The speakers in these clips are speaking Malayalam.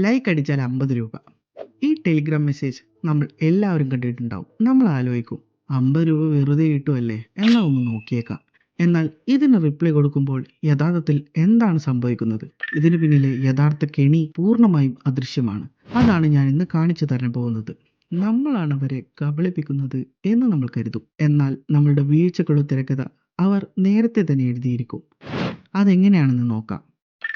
ലൈക്ക് അടിച്ചാൽ 50 രൂപ. ഈ ടെലിഗ്രാം മെസ്സേജ് നമ്മൾ എല്ലാവരും കണ്ടിട്ടുണ്ടാവും. നമ്മൾ ആലോചിക്കും 50 രൂപ വെറുതെ കിട്ടുമല്ലേ, എന്നാൽ ഒന്ന് നോക്കിയേക്കാം. എന്നാൽ ഇതിന് റിപ്ലൈ കൊടുക്കുമ്പോൾ യഥാർത്ഥത്തിൽ എന്താണ് സംഭവിക്കുന്നത്? ഇതിന് പിന്നിലെ യഥാർത്ഥ കെണി പൂർണ്ണമായും അദൃശ്യമാണ്. അതാണ് ഞാൻ ഇന്ന് കാണിച്ചു തരാൻ പോകുന്നത്. നമ്മളാണ് അവരെ കബളിപ്പിക്കുന്നത് എന്ന് നമ്മൾ കരുതും. എന്നാൽ നമ്മളുടെ വീഴ്ചകളുടെ തിരക്കഥ അവർ നേരത്തെ തന്നെ എഴുതിയിരിക്കും. അതെങ്ങനെയാണെന്ന് നോക്കാം.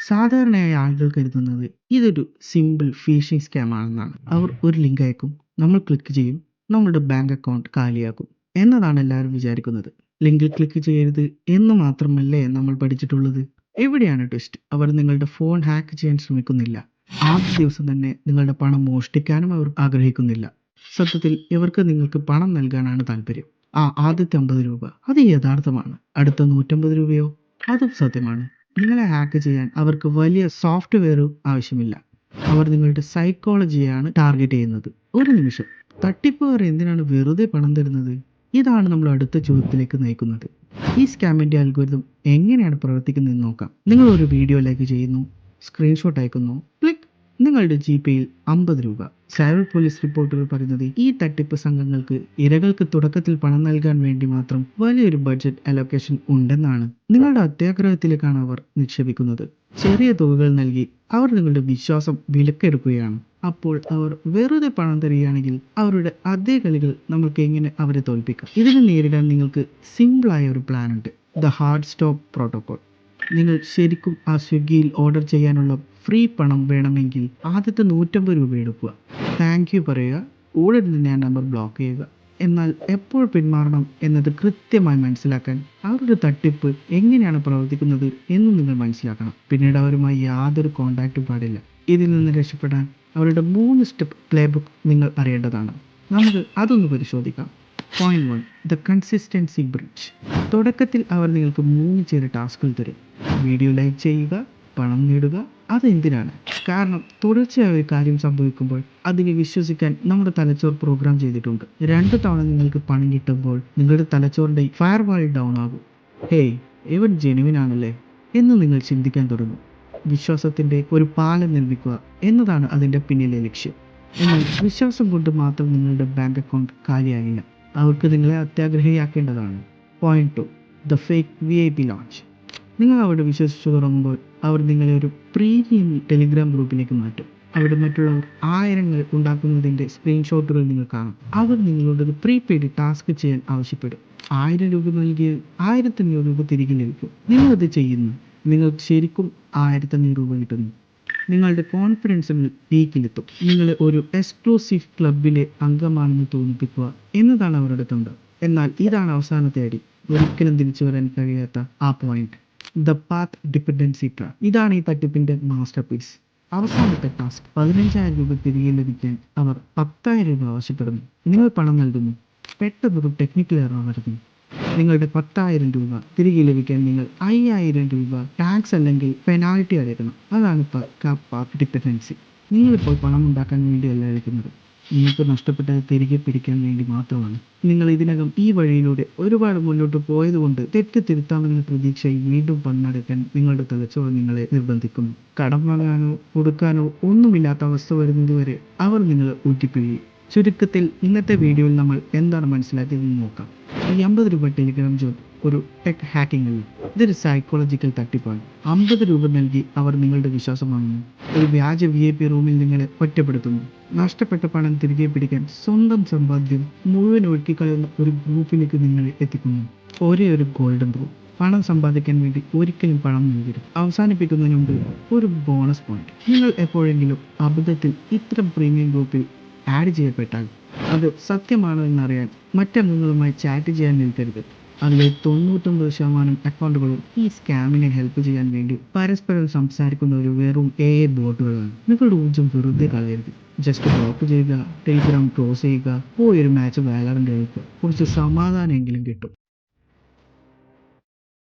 സാധാരണയായി ആളുകൾ കരുതുന്നത് ഇതൊരു സിമ്പിൾ ഫിഷിംഗ് സ്കാം ആണെന്നാണ്. അവർ ഒരു ലിങ്ക് അയക്കും, നമ്മൾ ക്ലിക്ക് ചെയ്യും, നമ്മളുടെ ബാങ്ക് അക്കൗണ്ട് കാലിയാക്കും എന്നതാണ് എല്ലാവരും വിചാരിക്കുന്നത്. ലിങ്കിൽ ക്ലിക്ക് ചെയ്യരുത് എന്ന് മാത്രമല്ലേ നമ്മൾ പഠിച്ചിട്ടുള്ളത്? എവിടെയാണ് ട്വിസ്റ്റ്? അവർ നിങ്ങളുടെ ഫോൺ ഹാക്ക് ചെയ്യാൻ ശ്രമിക്കുന്നില്ല. ആദ്യ ദിവസം തന്നെ നിങ്ങളുടെ പണം മോഷ്ടിക്കാനും അവർ ആഗ്രഹിക്കുന്നില്ല. സത്യത്തിൽ ഇവർക്ക് നിങ്ങൾക്ക് പണം നൽകാനാണ് താല്പര്യം. ആദ്യത്തെ 50 രൂപ അത് യഥാർത്ഥമാണ്. അടുത്ത 150 രൂപയോ അതും സത്യമാണ്. നിങ്ങളെ ഹാക്ക് ചെയ്യാൻ അവർക്ക് വലിയ സോഫ്റ്റ്വെയറും ആവശ്യമില്ല. അവർ നിങ്ങളുടെ സൈക്കോളജിയാണ് ടാർഗറ്റ് ചെയ്യുന്നത്. ഒരു നിമിഷം, തട്ടിപ്പുകാർ എന്തിനാണ് വെറുതെ പണം തരുന്നത്? ഇതാണ് നമ്മൾ അടുത്ത ചോദ്യത്തിലേക്ക് നയിക്കുന്നത്. ഈ സ്കാമിൻ്റെ അൽഗോരിതം എങ്ങനെയാണ് പ്രവർത്തിക്കുന്നതെന്ന് നോക്കാം. നിങ്ങൾ ഒരു വീഡിയോ ലൈക്ക് ചെയ്യുന്നു, സ്ക്രീൻഷോട്ട് അയക്കുന്നു, ക്ലിക്ക്, നിങ്ങളുടെ ജിപേയിൽ 50 രൂപ. സൈബർ പോലീസ് റിപ്പോർട്ടുകൾ പറയുന്നത് ഈ തട്ടിപ്പ് സംഘങ്ങൾക്ക് ഇരകൾക്ക് തുടക്കത്തിൽ പണം നൽകാൻ വേണ്ടി മാത്രം വലിയൊരു ബഡ്ജറ്റ് അലോക്കേഷൻ ഉണ്ടെന്നാണ്. നിങ്ങളുടെ അത്യാഗ്രഹത്തിലേക്കാണ് അവർ നിക്ഷേപിക്കുന്നത്. ചെറിയ തുകകൾ നൽകി അവർ നിങ്ങളുടെ വിശ്വാസം വിലക്കെടുക്കുകയാണ്. അപ്പോൾ അവർ വെറുതെ പണം തരികയാണെങ്കിൽ അവരുടെ അതേ കളികൾ നമുക്ക് എങ്ങനെ അവരെ തോൽപ്പിക്കാം? ഇതിനെ നേരിടാൻ നിങ്ങൾക്ക് സിമ്പിളായ ഒരു പ്ലാൻ ഉണ്ട്. The hard stop protocol. നിങ്ങൾ ശരിക്കും ആ സ്വിഗ്ഗിയിൽ ഓർഡർ ചെയ്യാനുള്ള ഫ്രീ പണം വേണമെങ്കിൽ ആദ്യത്തെ 150 രൂപ എടുക്കുക, താങ്ക് യു പറയുക, ഉടൻ തന്നെ ആ നമ്പർ ബ്ലോക്ക് ചെയ്യുക. എന്നാൽ എപ്പോൾ പിന്മാറണം എന്നത് കൃത്യമായി മനസ്സിലാക്കാൻ അവരുടെ തട്ടിപ്പ് എങ്ങനെയാണ് പ്രവർത്തിക്കുന്നത് എന്ന് നിങ്ങൾ മനസ്സിലാക്കണം. പിന്നീട് അവരുമായി യാതൊരു കോണ്ടാക്റ്റും പാടില്ല. ഇതിൽ നിന്ന് രക്ഷപ്പെടാൻ അവരുടെ 3 സ്റ്റെപ്പ് പ്ലേ ബുക്ക് നിങ്ങൾ അറിയേണ്ടതാണ്. നമുക്ക് അതൊന്ന് പരിശോധിക്കാം. Point 1, the consistency bridge. തുടക്കത്തിൽ അവർ നിങ്ങൾക്ക് 3 ചെറിയ ടാസ്കുകൾ തരും. വീഡിയോ ലൈക്ക് ചെയ്യുക, പണം നേടുക. അതെന്തിനാണ്? കാരണം തുടർച്ചയായ ഒരു കാര്യം സംഭവിക്കുമ്പോൾ അതിനെ വിശ്വസിക്കാൻ നമ്മുടെ തലച്ചോർ പ്രോഗ്രാം ചെയ്തിട്ടുണ്ട്. 2 തവണ നിങ്ങൾക്ക് പണം കിട്ടുമ്പോൾ നിങ്ങളുടെ തലച്ചോറിൻ്റെ ഫയർവാൾ ഡൗൺ ആകും. ഹേയ്, ഇവൻ ജെനുവിൻ ആണല്ലേ എന്ന് നിങ്ങൾ ചിന്തിക്കാൻ തുടങ്ങും. വിശ്വാസത്തിൻ്റെ ഒരു പാലം നിർമ്മിക്കുക എന്നതാണ് അതിൻ്റെ പിന്നിലെ ലക്ഷ്യം. എന്നാൽ വിശ്വാസം കൊണ്ട് മാത്രം നിങ്ങളുടെ ബാങ്ക് അക്കൗണ്ട് കാലിയാകില്ല. അവർക്ക് നിങ്ങളെ അത്യാഗ്രഹിയാക്കേണ്ടതാണ്. Point 2, the fake VIP lounge. നിങ്ങൾ അവിടെ വിശ്വസിച്ചു തുടങ്ങുമ്പോൾ അവർ നിങ്ങളെ ഒരു പ്രീമിയം ടെലിഗ്രാം ഗ്രൂപ്പിലേക്ക് മാറ്റും. അവിടെ മറ്റുള്ളവർ ആയിരങ്ങൾ ഉണ്ടാക്കുന്നതിൻ്റെ സ്ക്രീൻഷോട്ടുകൾ നിങ്ങൾ കാണും. അവർ നിങ്ങളോട് ഒരു പ്രീപെയ്ഡ് ടാസ്ക് ചെയ്യാൻ ആവശ്യപ്പെടും. 1000 രൂപ നൽകിയ 1500 രൂപ തിരികെ ലഭിക്കും. നിങ്ങളത് ചെയ്യുന്നു, നിങ്ങൾക്ക് ശരിക്കും 1500 രൂപ കിട്ടുന്നു. നിങ്ങളുടെ കോൺഫിഡൻസിൽ പീക്കിലെത്തും. നിങ്ങളെ ഒരു എക്സ്ക്ലൂസീവ് ക്ലബിലെ അംഗമാണെന്ന് തോന്നിപ്പിക്കുക എന്നതാണ് അവരുടെ തന്ത്രം. എന്നാൽ ഇതാണ് അവസാനത്തെ അടി, ഒരിക്കലും തിരിച്ചു വരാൻ കഴിയാത്ത ആ point, the path dependency trap. ഇതാണ് ഈ തട്ടിപ്പിൻ്റെ മാസ്റ്റർ പീസ്. അവസാനത്തെ ടാസ്ക്, 15000 രൂപ തിരികെ ലഭിക്കാൻ അവർ 10000 രൂപ ആവശ്യപ്പെടുന്നു. നിങ്ങൾ പണം നൽകുന്നു, പെട്ടെന്നൊരു ടെക്നിക്കൽ എറർ വരുന്നു. നിങ്ങളുടെ 10000 രൂപ തിരികെ ലഭിക്കാൻ നിങ്ങൾ 5000 രൂപ ടാക്സ് അല്ലെങ്കിൽ പെനാൽറ്റി അടയ്ക്കണം. അതാണ് പാത്ത് ഡിപ്പെൻഡൻസി. നിങ്ങളിപ്പോൾ പണം ഉണ്ടാക്കാൻ വേണ്ടിയല്ല അയക്കുന്നത്, നിങ്ങൾക്ക് നഷ്ടപ്പെട്ടത് തിരികെ പിടിക്കാൻ വേണ്ടി മാത്രമാണ്. നിങ്ങൾ ഇതിനകം ഈ വഴിയിലൂടെ ഒരുപാട് മുന്നോട്ട് പോയതുകൊണ്ട് തെറ്റ് തിരുത്താമെന്ന പ്രതീക്ഷയിൽ വീണ്ടും പണമെടുക്കാൻ നിങ്ങളുടെ തലച്ചോർ നിങ്ങളെ നിർബന്ധിക്കുന്നു. കടം വാങ്ങാനോ കൊടുക്കാനോ ഒന്നുമില്ലാത്ത അവസ്ഥ വരുന്നതുവരെ അവർ നിങ്ങളെ ഊറ്റിപ്പിഴിയും. ചുരുക്കത്തിൽ ഇന്നത്തെ വീഡിയോയിൽ നമ്മൾ എന്താണ് മനസ്സിലാക്കിയതെന്ന് നോക്കാം. ഈ 50 രൂപ ടെലിഗ്രാം ജോബ് ഒരു ടെക് ഹാക്കിംഗ് അല്ല, ഇതൊരു സൈക്കോളജിക്കൽ തട്ടിപ്പാണ്. 50 രൂപ നൽകി അവർ നിങ്ങളുടെ വിശ്വാസം വാങ്ങുന്നു. ഒരു വ്യാജ VIP റൂമിൽ നിങ്ങളെ ഒറ്റപ്പെടുത്തുന്നു. നഷ്ടപ്പെട്ട പണം തിരികെ പിടിക്കാൻ സ്വന്തം സമ്പാദ്യം മുഴുവൻ ഒഴുക്കിക്കളയുന്ന ഒരു ഗ്രൂപ്പിലേക്ക് നിങ്ങളെ എത്തിക്കുന്നു. ഒരേ ഒരു ഗോൾഡൻ റൂൾ, പണം സമ്പാദിക്കാൻ വേണ്ടി ഒരിക്കലും പണം നൽകരുത്. അവസാനിപ്പിക്കുന്നതിന് മുമ്പ് ഒരു ബോണസ് പോയിന്റ്, നിങ്ങൾ എപ്പോഴെങ്കിലും അബദ്ധത്തിൽ ഇത്തരം പ്രീമിയം ഗ്രൂപ്പിൽ ആഡ് ചെയ്യപ്പെട്ടാൽ അത് സത്യമാണോ എന്നറിയാൻ മറ്റംഗങ്ങളുമായി ചാറ്റ് ചെയ്യാൻ നിൽക്കരുത്. അതിലെ 99% അക്കൗണ്ടുകളും ഈ സ്കാമിനെ ഹെൽപ്പ് ചെയ്യാൻ വേണ്ടി പരസ്പരം സംസാരിക്കുന്ന ഒരു വെറും AI ബോട്ടുകളാണ്. നിങ്ങളുടെ ഊർജ്ജം വെറുതെ കളയരുത്. ജസ്റ്റ് ബ്ലോക്ക് ചെയ്യുക, ടെലിഗ്രാം ക്ലോസ് ചെയ്യുക, പോയൊരു മാച്ച് വാലറന്റ് കളിക്കുക, കുറച്ച് സമാധാനമെങ്കിലും കിട്ടും.